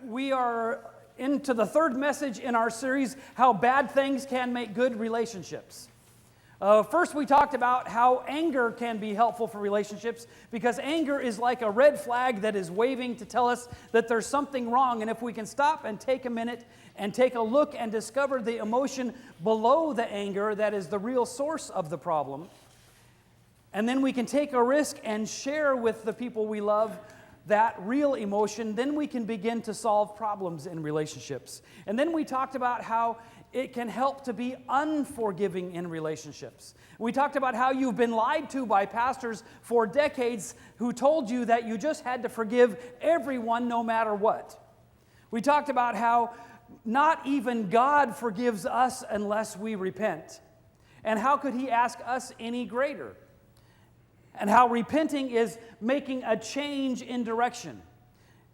We are into the third message in our series, How Bad Things Can Make Good Relationships. First, we talked about how anger can be helpful for relationships because anger is like a red flag that is waving to tell us that there's something wrong. And if we can stop and take a minute and take a look and discover the emotion below the anger that is the real source of the problem, and then we can take a risk and share with the people we love that real emotion, then we can begin to solve problems in relationships. And then we talked about how it can help to be unforgiving in relationships. We talked about how you've been lied to by pastors for decades who told you that you just had to forgive everyone no matter what. We talked about how not even God forgives us unless we repent. And how could He ask us any greater? And how repenting is making a change in direction.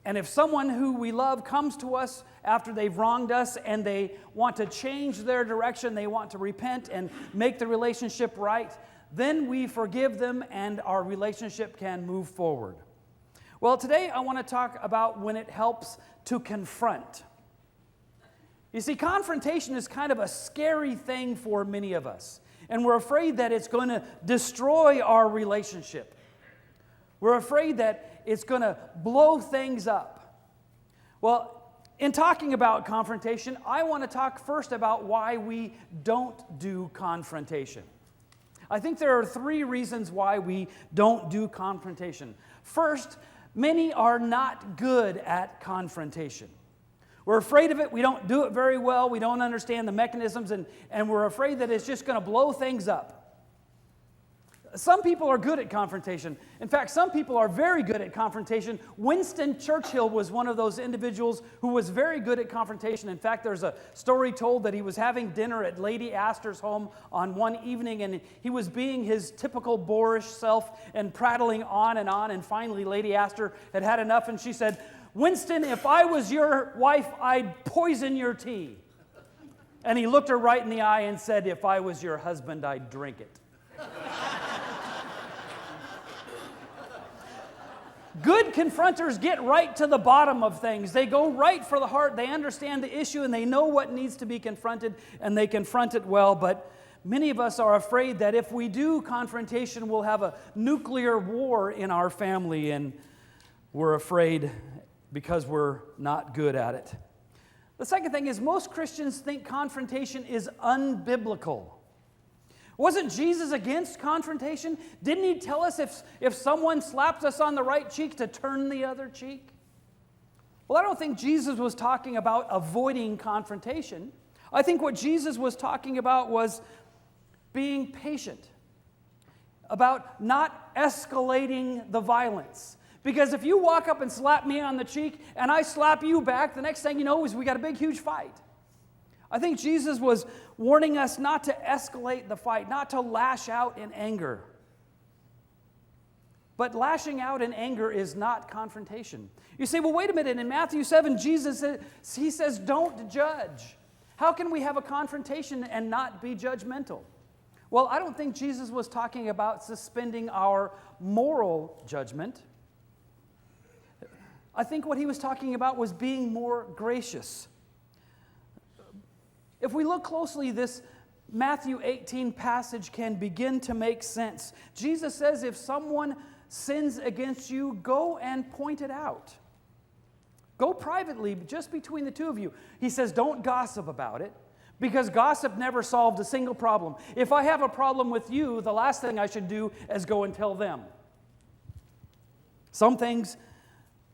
And if someone who we love comes to us after they've wronged us and they want to change their direction, they want to repent and make the relationship right, then we forgive them and our relationship can move forward. Well, today I want to talk about when it helps to confront. You see, confrontation is kind of a scary thing for many of us. And we're afraid that it's going to destroy our relationship. We're afraid that it's going to blow things up. Well, in talking about confrontation, I want to talk first about why we don't do confrontation. I think there are 3 reasons why we don't do confrontation. First, many are not good at confrontation. We're afraid of it, we don't do it very well, we don't understand the mechanisms, and we're afraid that it's just going to blow things up. Some people are good at confrontation. In fact, some people are very good at confrontation. Winston Churchill was one of those individuals who was very good at confrontation. In fact, there's a story told that he was having dinner at Lady Astor's home on one evening, and he was being his typical boorish self and prattling on, and finally Lady Astor had had enough, and she said, "Winston, if I was your wife, I'd poison your tea." And he looked her right in the eye and said, "If I was your husband, I'd drink it." Good confronters get right to the bottom of things. They go right for the heart. They understand the issue and they know what needs to be confronted and they confront it well. But many of us are afraid that if we do confrontation, we'll have a nuclear war in our family, and we're afraid because we're not good at it. The second thing is most Christians think confrontation is unbiblical. Wasn't Jesus against confrontation? Didn't He tell us if someone slaps us on the right cheek to turn the other cheek? Well, I don't think Jesus was talking about avoiding confrontation. I think what Jesus was talking about was being patient, about not escalating the violence. Because if you walk up and slap me on the cheek and I slap you back, the next thing you know is we got a big, huge fight. I think Jesus was warning us not to escalate the fight, not to lash out in anger. But lashing out in anger is not confrontation. You say, well, wait a minute. In Matthew 7, Jesus he says, don't judge. How can we have a confrontation and not be judgmental? Well, I don't think Jesus was talking about suspending our moral judgment. I think what He was talking about was being more gracious. If we look closely, this Matthew 18 passage can begin to make sense. Jesus says, if someone sins against you, go and point it out. Go privately, just between the two of you. He says, don't gossip about it, because gossip never solved a single problem. If I have a problem with you, the last thing I should do is go and tell them. Some things,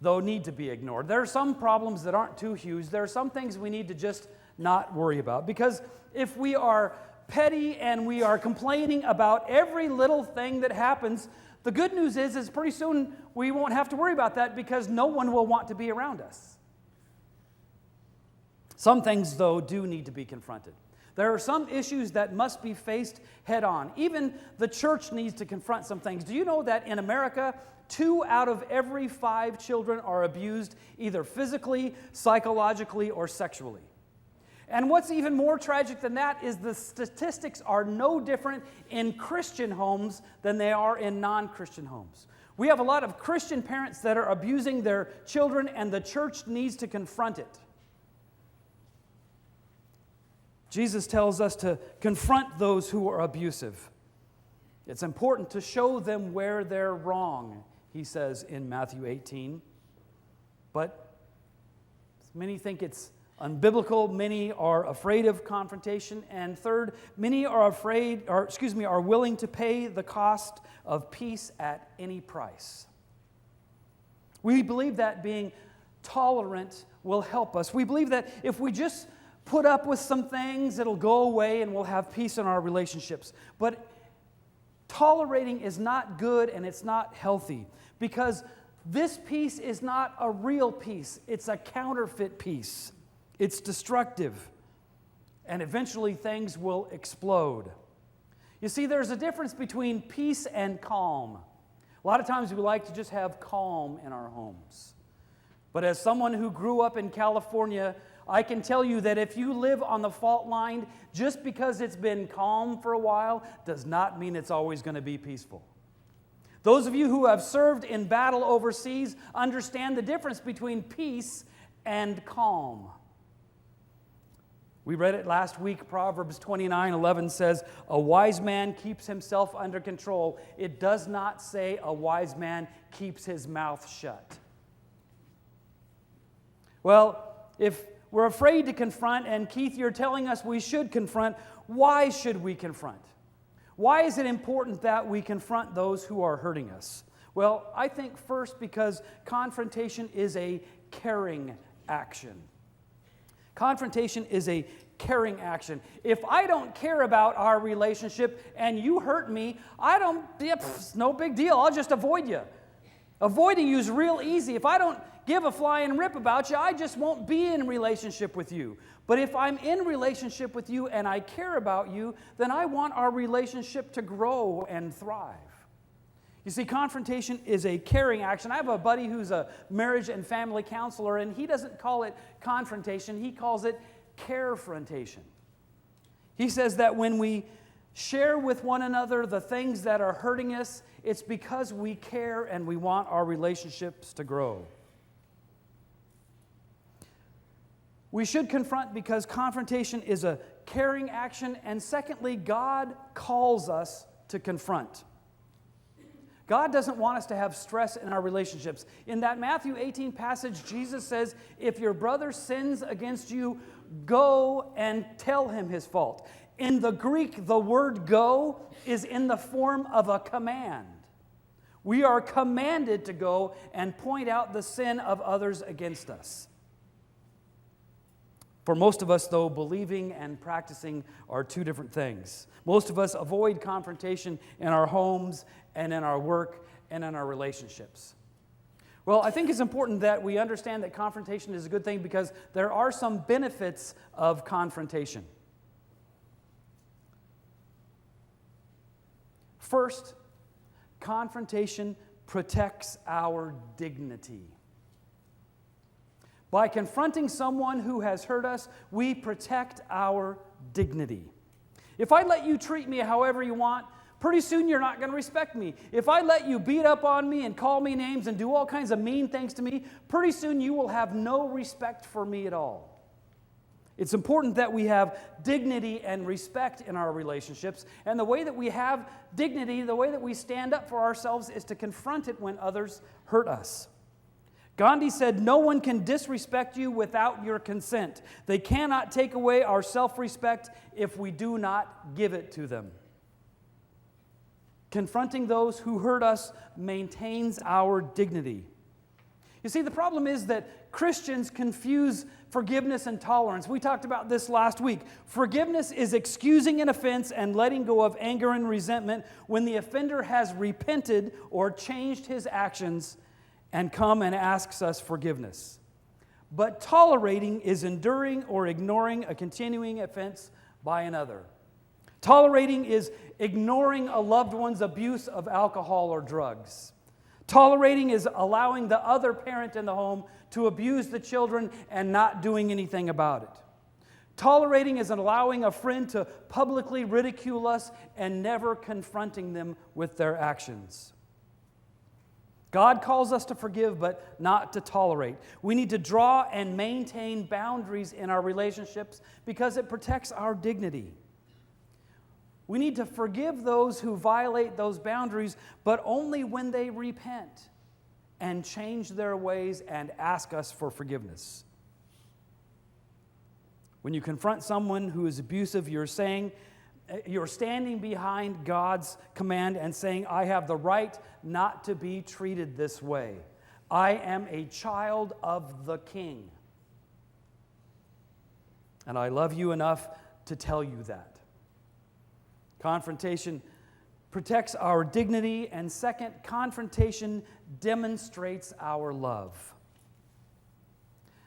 though, need to be ignored. There are some problems that aren't too huge. There are some things we need to just not worry about. Because if we are petty and we are complaining about every little thing that happens, the good news is pretty soon we won't have to worry about that because no one will want to be around us. Some things, though, do need to be confronted. There are some issues that must be faced head on. Even the church needs to confront some things. Do you know that in America, 2 out of every 5 children are abused either physically, psychologically, or sexually? And what's even more tragic than that is the statistics are no different in Christian homes than they are in non-Christian homes. We have a lot of Christian parents that are abusing their children, and the church needs to confront it. Jesus tells us to confront those who are abusive. It's important to show them where they're wrong, he says in Matthew 18. But many think it's unbiblical. Many are afraid of confrontation. And third, many are willing to pay the cost of peace at any price. We believe that being tolerant will help us. We believe that if we just put up with some things, it'll go away and we'll have peace in our relationships. But tolerating is not good and it's not healthy, because this peace is not a real peace. It's a counterfeit peace. It's destructive. And eventually things will explode. You see, there's a difference between peace and calm. A lot of times we like to just have calm in our homes. But as someone who grew up in California, I can tell you that if you live on the fault line, just because it's been calm for a while does not mean it's always going to be peaceful. Those of you who have served in battle overseas understand the difference between peace and calm. We read it last week. Proverbs 29:11 says, "A wise man keeps himself under control." It does not say a wise man keeps his mouth shut. Well, if we're afraid to confront, and Keith, you're telling us we should confront, why should we confront? Why is it important that we confront those who are hurting us? Well, I think first because confrontation is a caring action. Confrontation is a caring action. If I don't care about our relationship and you hurt me, it's no big deal. I'll just avoid you. Avoiding you is real easy. If I don't give a flying rip about you, I just won't be in relationship with you. But if I'm in relationship with you and I care about you, then I want our relationship to grow and thrive. You see, confrontation is a caring action. I have a buddy who's a marriage and family counselor, and he doesn't call it confrontation. He calls it carefrontation. He says that when we share with one another the things that are hurting us, it's because we care and we want our relationships to grow. We should confront because confrontation is a caring action, and secondly, God calls us to confront. God doesn't want us to have stress in our relationships. In that Matthew 18 passage, Jesus says, if your brother sins against you, go and tell him his fault. In the Greek, the word go is in the form of a command. We are commanded to go and point out the sin of others against us. For most of us, though, believing and practicing are two different things. Most of us avoid confrontation in our homes and in our work and in our relationships. Well, I think it's important that we understand that confrontation is a good thing because there are some benefits of confrontation. First, confrontation protects our dignity. By confronting someone who has hurt us, we protect our dignity. If I let you treat me however you want, pretty soon you're not going to respect me. If I let you beat up on me and call me names and do all kinds of mean things to me, pretty soon you will have no respect for me at all. It's important that we have dignity and respect in our relationships, and the way that we have dignity, the way that we stand up for ourselves is to confront it when others hurt us. Gandhi said, "No one can disrespect you without your consent. They cannot take away our self-respect if we do not give it to them." Confronting those who hurt us maintains our dignity. You see, the problem is that Christians confuse forgiveness and tolerance. We talked about this last week. Forgiveness is excusing an offense and letting go of anger and resentment when the offender has repented or changed his actions and come and asks us forgiveness. But tolerating is enduring or ignoring a continuing offense by another. Tolerating is ignoring a loved one's abuse of alcohol or drugs. Tolerating is allowing the other parent in the home to abuse the children and not doing anything about it. Tolerating is allowing a friend to publicly ridicule us and never confronting them with their actions. God calls us to forgive, but not to tolerate. We need to draw and maintain boundaries in our relationships because it protects our dignity. We need to forgive those who violate those boundaries, but only when they repent and change their ways and ask us for forgiveness. When you confront someone who is abusive, you're standing behind God's command and saying, I have the right not to be treated this way. I am a child of the King. And I love you enough to tell you that. Confrontation protects our dignity, and second, confrontation demonstrates our love.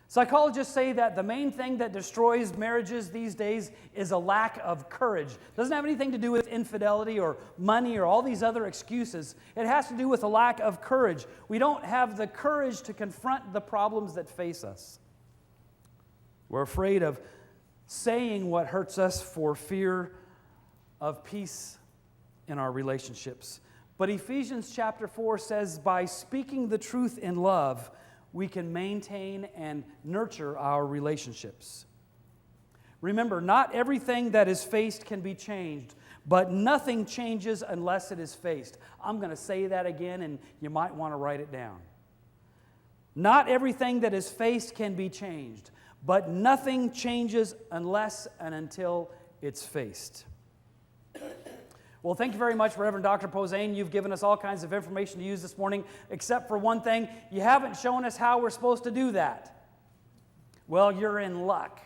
Psychologists say that the main thing that destroys marriages these days is a lack of courage. It doesn't have anything to do with infidelity or money or all these other excuses. It has to do with a lack of courage. We don't have the courage to confront the problems that face us. We're afraid of saying what hurts us for fear of peace in our relationships. But Ephesians chapter 4 says, by speaking the truth in love, we can maintain and nurture our relationships. Remember, not everything that is faced can be changed, but nothing changes unless it is faced. I'm going to say that again, and you might want to write it down. Not everything that is faced can be changed, but nothing changes unless and until it's faced. Well, thank you very much, Reverend Dr. Posehn. You've given us all kinds of information to use this morning, except for one thing. You haven't shown us how we're supposed to do that. Well, you're in luck.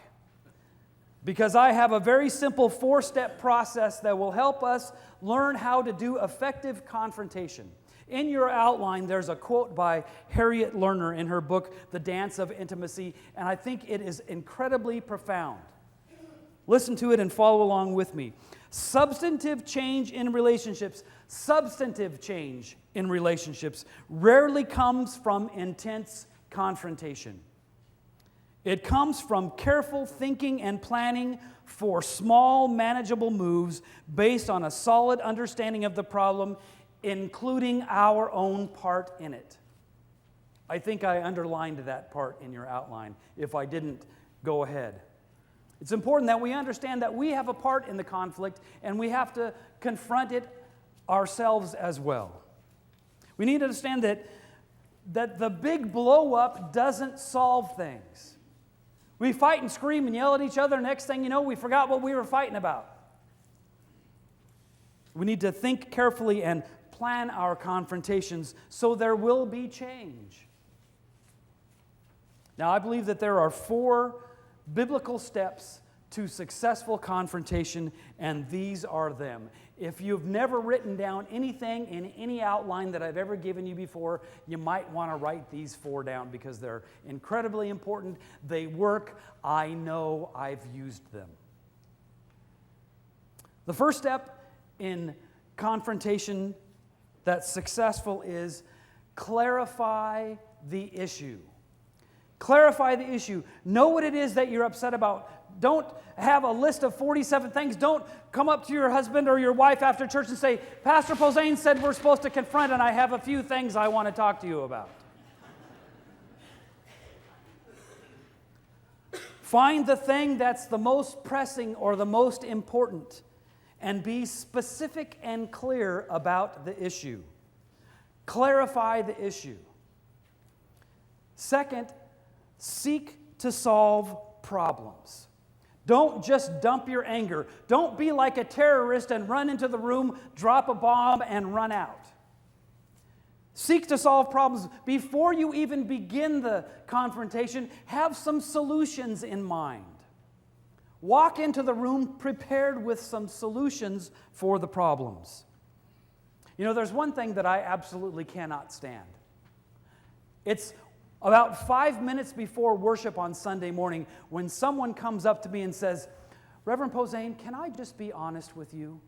Because I have a very simple 4-step process that will help us learn how to do effective confrontation. In your outline, there's a quote by Harriet Lerner in her book, The Dance of Intimacy, and I think it is incredibly profound. Listen to it and follow along with me. Substantive change in relationships rarely comes from intense confrontation. It comes from careful thinking and planning for small, manageable moves based on a solid understanding of the problem, including our own part in it. I think I underlined that part in your outline. If I didn't, go ahead. It's important that we understand that we have a part in the conflict and we have to confront it ourselves as well. We need to understand that the big blow-up doesn't solve things. We fight and scream and yell at each other, next thing you know, we forgot what we were fighting about. We need to think carefully and plan our confrontations so there will be change. Now, I believe that there are 4 biblical steps to successful confrontation, and these are them. If you've never written down anything in any outline that I've ever given you before, you might want to write these 4 down because they're incredibly important. They work. I know I've used them. The first step in confrontation that's successful is clarify the issue. Clarify the issue. Know what it is that you're upset about. Don't have a list of 47 things. Don't come up to your husband or your wife after church and say, Pastor Posehn said we're supposed to confront, and I have a few things I want to talk to you about. Find the thing that's the most pressing or the most important, and be specific and clear about the issue. Clarify the issue. Second, seek to solve problems. Don't just dump your anger. Don't be like a terrorist and run into the room, drop a bomb, and run out. Seek to solve problems. Before you even begin the confrontation, have some solutions in mind. Walk into the room prepared with some solutions for the problems. You know, there's one thing that I absolutely cannot stand. It's about 5 minutes before worship on Sunday morning when someone comes up to me and says, Reverend Posehn, can I just be honest with you?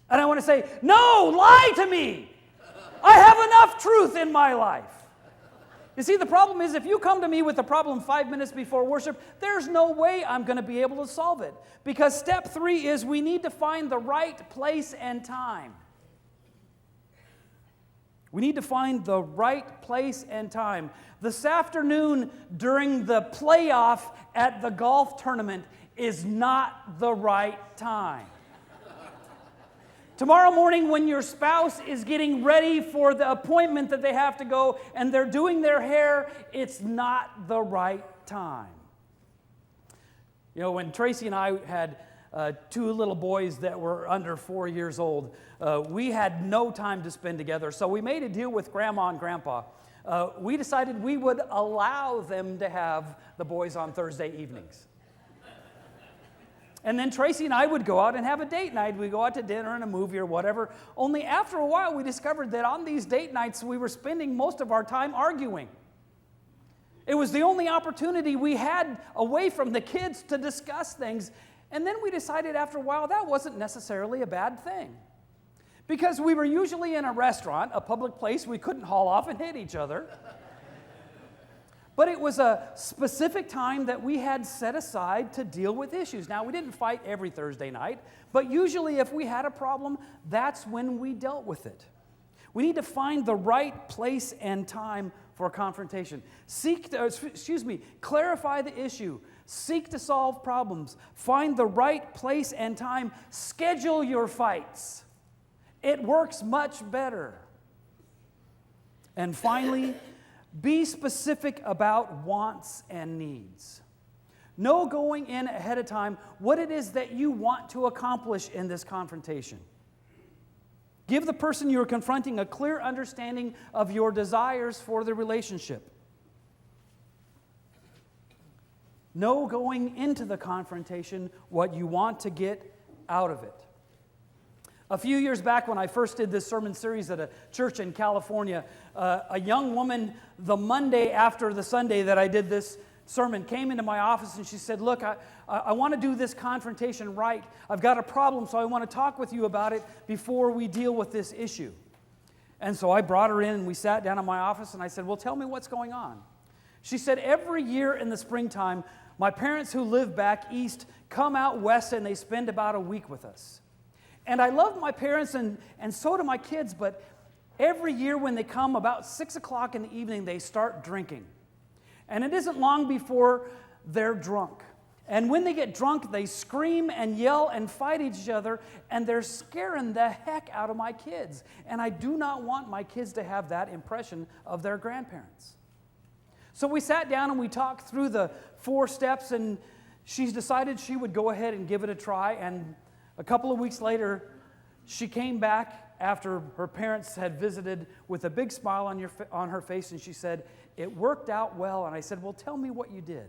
And I want to say, no, lie to me. I have enough truth in my life. You see, the problem is if you come to me with a problem 5 minutes before worship, there's no way I'm going to be able to solve it. Because step 3 is we need to find the right place and time. We need to find the right place and time. This afternoon during the playoff at the golf tournament is not the right time. Tomorrow morning when your spouse is getting ready for the appointment that they have to go and they're doing their hair, it's not the right time. You know, when Tracy and I had two little boys that were under 4 years old, we had no time to spend together. So we made a deal with Grandma and Grandpa. We decided we would allow them to have the boys on Thursday evenings. And then Tracy and I would go out and have a date night. We'd go out to dinner and a movie or whatever. Only after a while we discovered that on these date nights we were spending most of our time arguing. It was the only opportunity we had away from the kids to discuss things. And then we decided after a while that wasn't necessarily a bad thing. Because we were usually in a restaurant, a public place, we couldn't haul off and hit each other. But it was a specific time that we had set aside to deal with issues. Now, we didn't fight every Thursday night, but usually if we had a problem, that's when we dealt with it. We need to find the right place and time for confrontation. Clarify the issue. Seek to solve problems. Find the right place and time. Schedule your fights. It works much better. And finally, be specific about wants and needs. Know going in ahead of time what it is that you want to accomplish in this confrontation. Give the person you're confronting a clear understanding of your desires for the relationship. Know going into the confrontation what you want to get out of it. A few years back when I first did this sermon series at a church in California, a young woman, the Monday after the Sunday that I did this sermon, came into my office and she said, look, I want to do this confrontation right. I've got a problem, so I want to talk with you about it before we deal with this issue. And so I brought her in and we sat down in my office and I said, well, tell me what's going on. She said, every year in the springtime, my parents who live back east come out west and they spend about a week with us. And I love my parents and so do my kids, but every year when they come about 6 o'clock in the evening, they start drinking. And it isn't long before they're drunk. And when they get drunk, they scream and yell and fight each other, and they're scaring the heck out of my kids. And I do not want my kids to have that impression of their grandparents. So we sat down and we talked through the 4 steps, and she's decided she would go ahead and give it a try. And a couple of weeks later, she came back after her parents had visited with a big smile on her face, and she said, it worked out well. And I said, well, tell me what you did.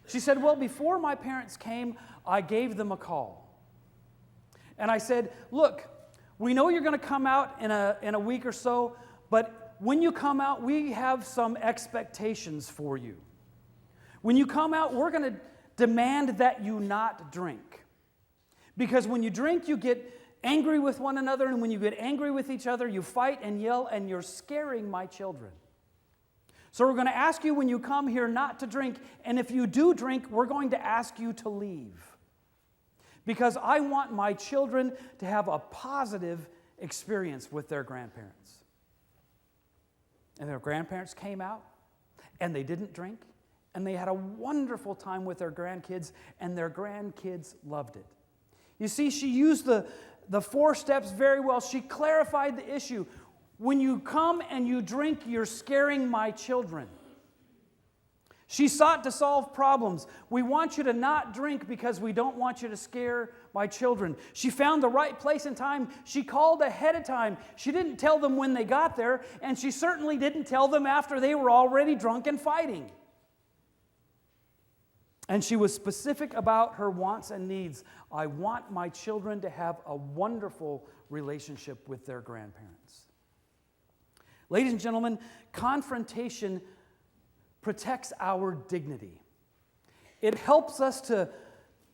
She said, well, before my parents came, I gave them a call. And I said, look, we know you're going to come out in a week or so, but when you come out, we have some expectations for you. When you come out, we're going to demand that you not drink. Because when you drink, you get angry with one another, and when you get angry with each other, you fight and yell, and you're scaring my children. So we're going to ask you when you come here not to drink, and if you do drink, we're going to ask you to leave. Because I want my children to have a positive experience with their grandparents. And their grandparents came out, and they didn't drink, and they had a wonderful time with their grandkids, and their grandkids loved it. You see, she used the 4 steps very well. She clarified the issue. When you come and you drink, you're scaring my children. She sought to solve problems. We want you to not drink because we don't want you to scare my children. She found the right place and time. She called ahead of time. She didn't tell them when they got there, and she certainly didn't tell them after they were already drunk and fighting. And she was specific about her wants and needs. I want my children to have a wonderful relationship with their grandparents. Ladies and gentlemen, confrontation protects our dignity. It helps us to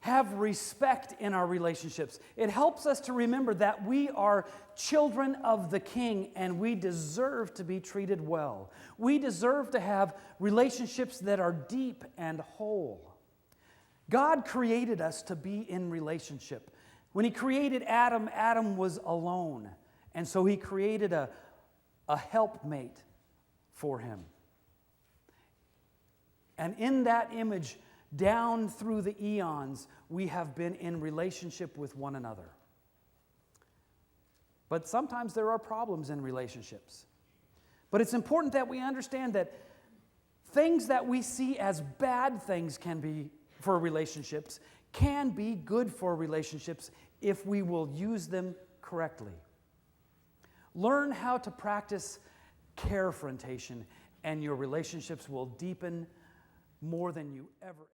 have respect in our relationships. It helps us to remember that we are children of the King and we deserve to be treated well. We deserve to have relationships that are deep and whole. God created us to be in relationship. When He created Adam, Adam was alone. And so He created a a helpmate for him. And in that image, down through the eons, we have been in relationship with one another. But sometimes there are problems in relationships. But it's important that we understand that things that we see as bad things can be for relationships can be good for relationships if we will use them correctly. Learn how to practice confrontation, and your relationships will deepen more than you ever